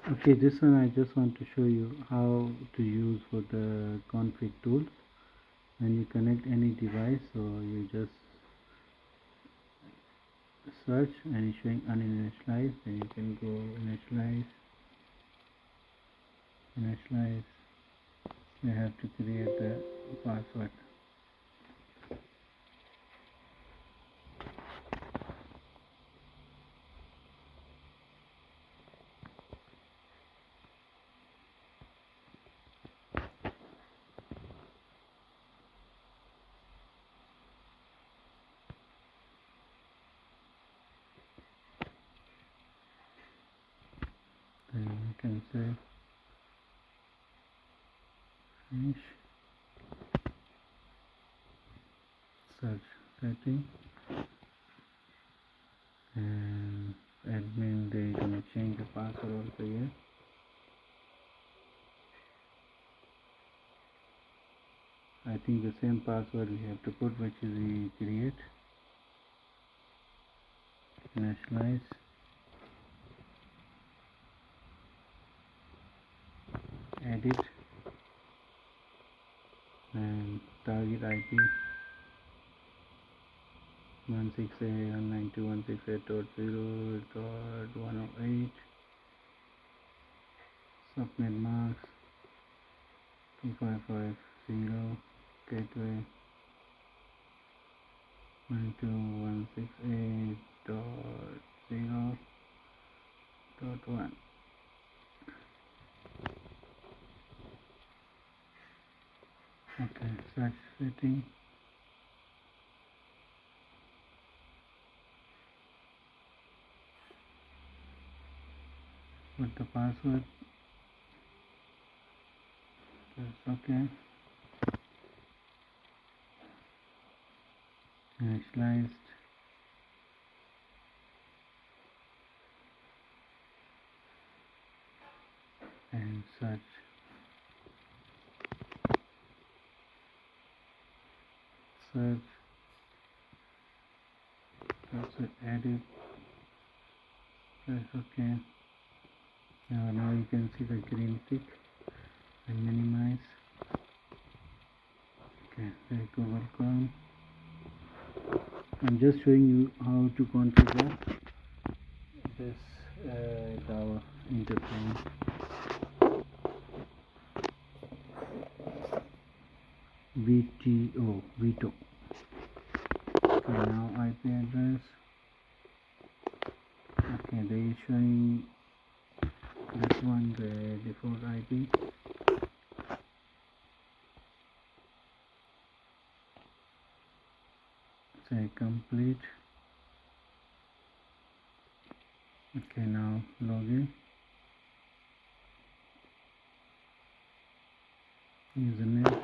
Okay, this one I just want to show you how to use for the config tools. When you connect any device, so you just search and it's showing uninitialized, then you can go initialize. You have to create the password. Then you can say finish, search setting, and admin, they're gonna change the password also here. I think the same password we have to put, which is we create, initialize, edit, and target IP 168.192.168.0.108, subnet masks 2550, gateway 192.168.0.1. Okay, search setting, put the password, just okay, initialized, and search, password edit, press okay. Now you can see the green tick and minimize. Okay, there you go, welcome. I'm just showing you how to configure this Dauha intercom. Veto. Okay, now IP address. Okay, they are showing this one, the default IP. Say complete. Okay, now login. Username.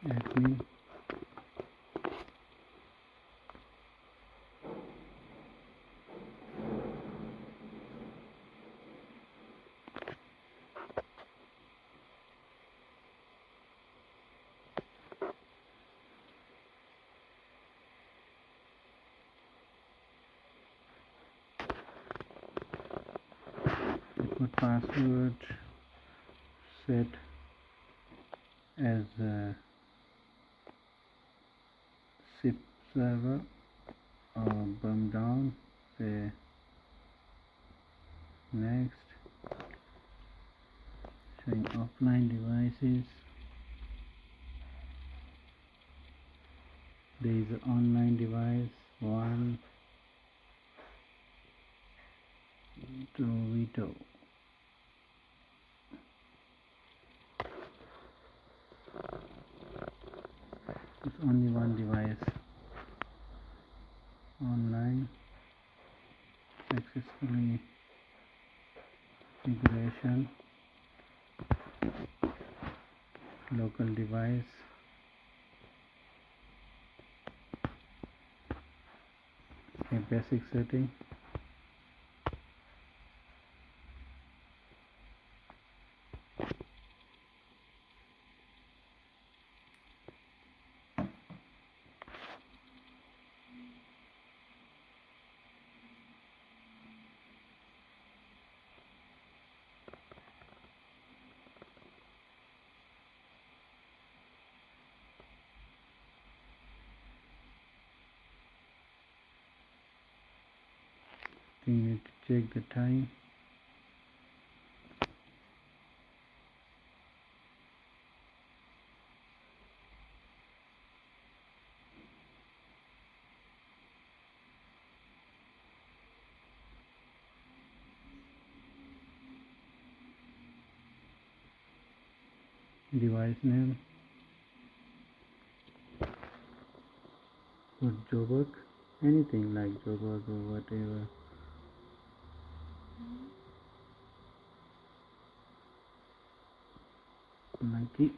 Admin. Put password set as SIP server or bump down. Say next. Showing offline devices. There is an online device 1 to veto. It's only one device. Online successfully configuration. Local device. A basic setting. think you need to check the time. Device name, put Joburg, anything like Joburg or whatever. Nike.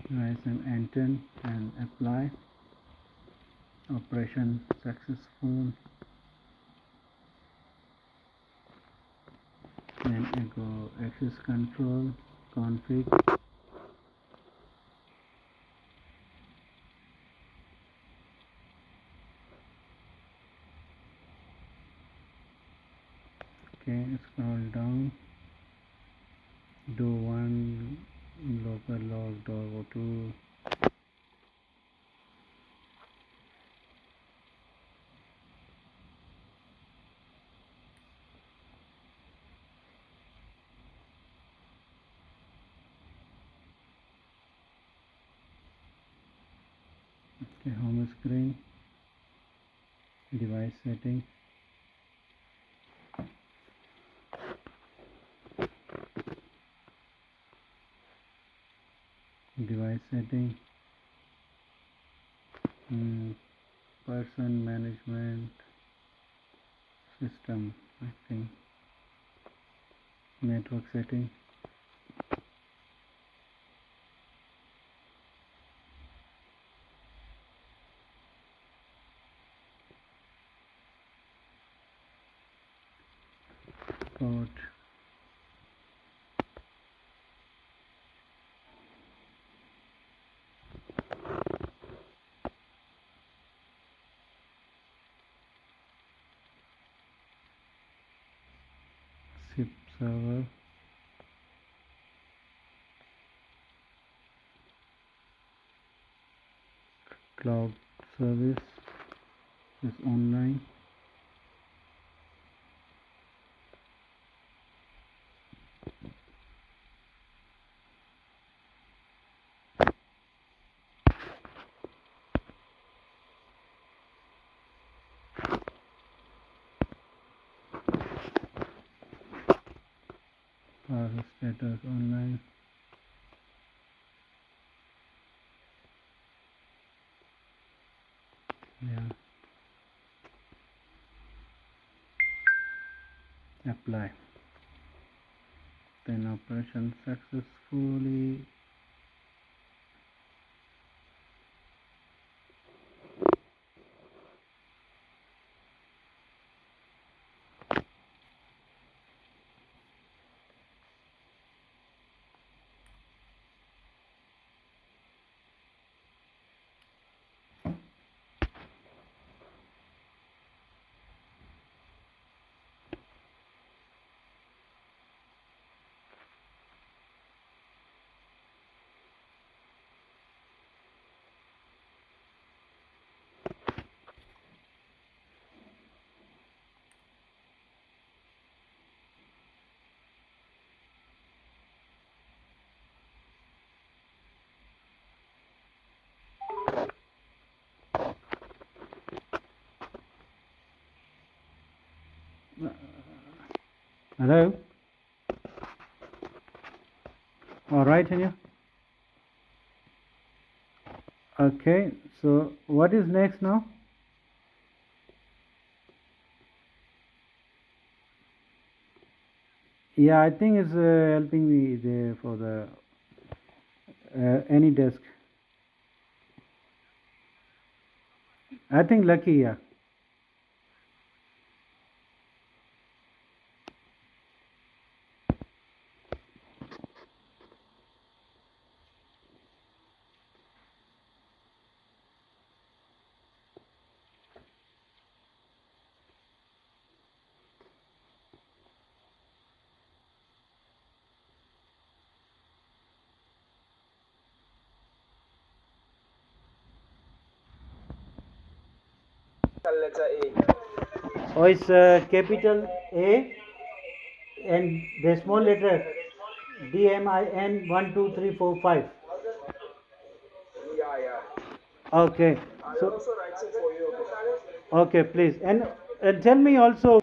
Device name, enter and apply. Operation successful. Then I go access control, config. Okay, scroll down. Do one local log Dauha 2. Okay, home screen, device setting, device setting, person management system, I think, network setting, port, SIP server, cloud service is online, power status online, yeah, apply. Then operation successfully. Hello? All right, Anya? Okay, so what is next now? Yeah, I think it's helping me there for the any desk. I think lucky, yeah. letter A. Oh, it's capital A and the small letter DMIN 1 2 3 4 5. Yeah. Okay. I'll So also write it for you. okay, please, and tell me also.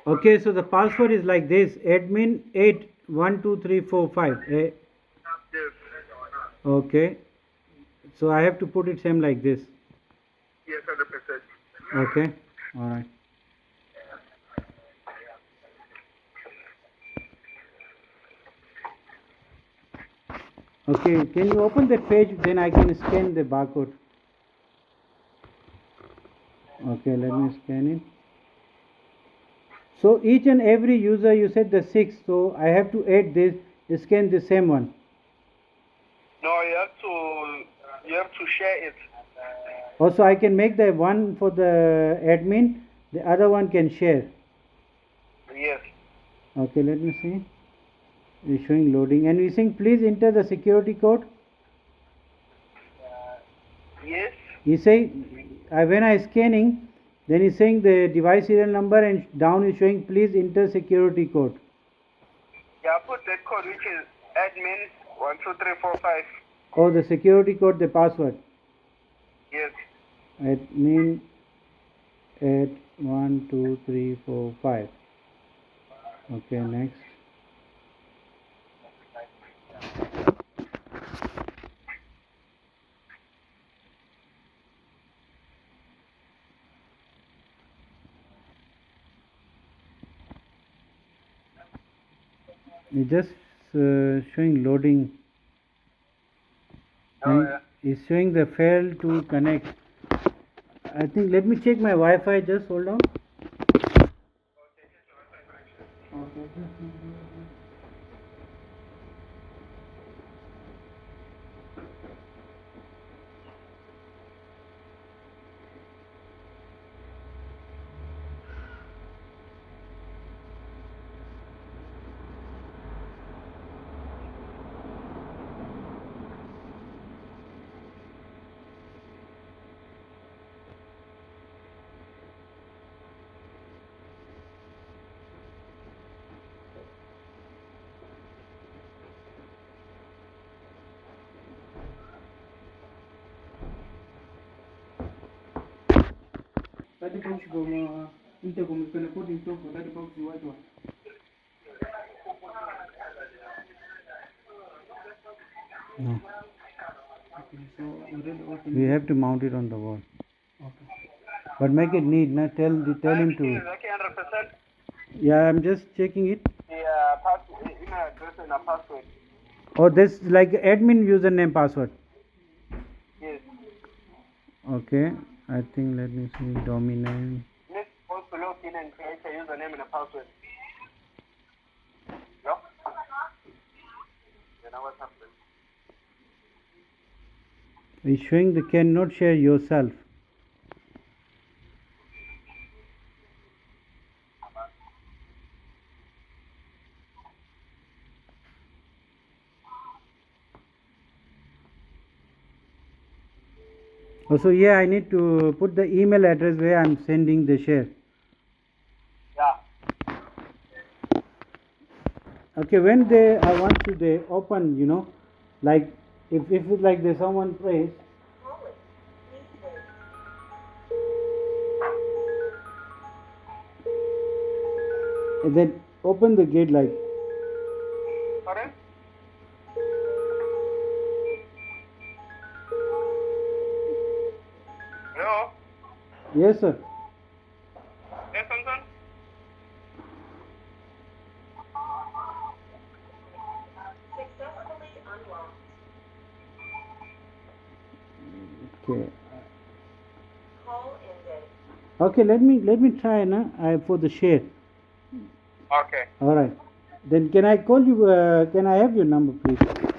Okay, so the password is like this: admin 8 1 2 3 4 5. Okay, so I have to put it same like this. Yes, 100%. Okay, all right. Okay, can you open that page? Then I can scan the barcode. Okay, let me scan it. So each and every user, you said the 6, so I have to add this, scan the same one. No, you have to share it. Also, I can make the one for the admin, the other one can share. Yes. Okay, let me see. It's showing loading, and we're saying please enter the security code. Yes. You say when I scanning, then he's saying the device serial number, and down is showing please enter security code. Yeah, put that code which is admin 12345. Oh, the security code, the password. Yes. Admin at 1 2 3 4 5. Okay, next. It's just showing loading. Oh, yeah. It's showing the fail to connect. I think let me check my Wi-Fi. Just hold on. Okay. Tadi box goma intercom is gonna put in top, but that box is white one. No. Okay, so we have to mount it on the wall. Okay. But make it neat. Now tell him to. Okay, 100%. Yeah, I'm just checking it. The email address and a password. Oh, this like admin username password. Yes. Okay, I think let me see domain. Let's also log in and create a username and a password. Yeah. Then what's happening? It's showing the cannot share yourself. Also, yeah, I need to put the email address where I'm sending the share. Yeah. Okay, when I want to they open, like if it's like there's someone prays. And then open the gate like. Sorry? Hello? Yes, sir. Yes, Samson? Successfully unlocked. Okay. Call ended. Okay, let me try for the share. Okay. All right. Then can I call you? Can I have your number, please?